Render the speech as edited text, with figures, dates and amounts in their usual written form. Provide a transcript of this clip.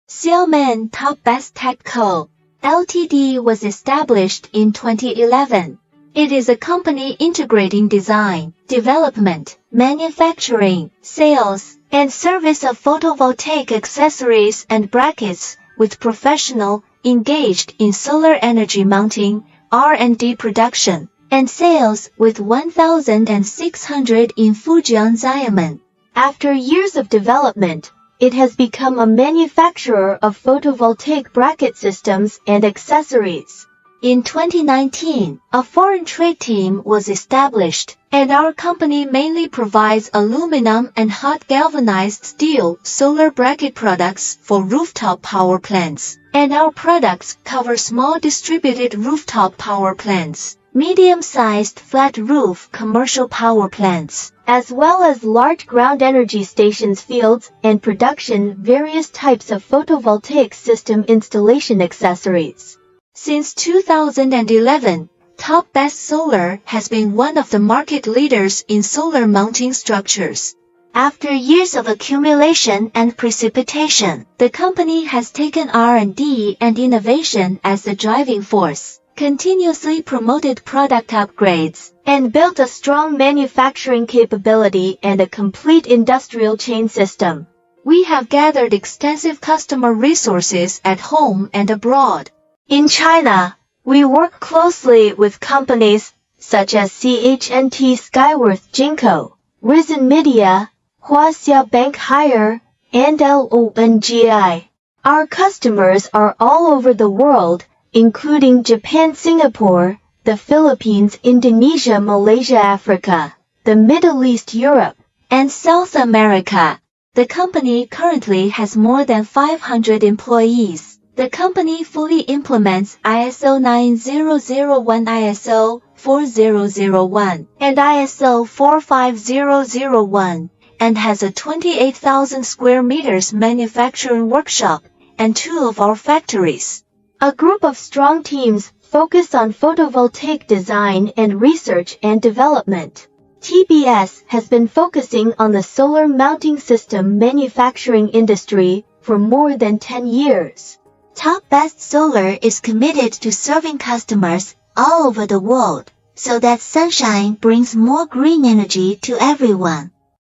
Xiamen Top Best Tech Co., Ltd. was established in 2011. It is a company integrating design, development, manufacturing, sales, and service of photovoltaic accessories and brackets, with professional, engaged in solar energy mounting, R&D production, and sales with 1,600 in Fujian Xiamen. After years of development, it has become a manufacturer of photovoltaic bracket systems and accessories. In 2019, a foreign trade team was established, and our company mainly provides aluminum and hot galvanized steel solar bracket products for rooftop power plants, and our products cover small distributed rooftop power plants, medium-sized flat roof commercial power plants, as well as large ground energy stations fields and production various types of photovoltaic system installation accessories. Since 2011, Top Best Solar has been one of the market leaders in solar mounting structures. After years of accumulation and precipitation, the company has taken R&D and innovation as the driving force, continuously promoted product upgrades, and built a strong manufacturing capability and a complete industrial chain system. We have gathered extensive customer resources at home and abroad. In China, we work closely with companies such as CHNT Skyworth Jinko, Risen Media, Huaxia Bank Hire, and LONGI. Our customers are all over the world, including Japan, Singapore, the Philippines, Indonesia, Malaysia, Africa, the Middle East, Europe, and South America. The company currently has more than 500 employees. The company fully implements ISO 9001, ISO 4001, and ISO 45001, and has a 28,000 square meters manufacturing workshop and 2 of our factories. A group of strong teams focus on photovoltaic design and research and development. TBS has been focusing on the solar mounting system manufacturing industry for more than 10 years. Top Best Solar is committed to serving customers all over the world, so that sunshine brings more green energy to everyone.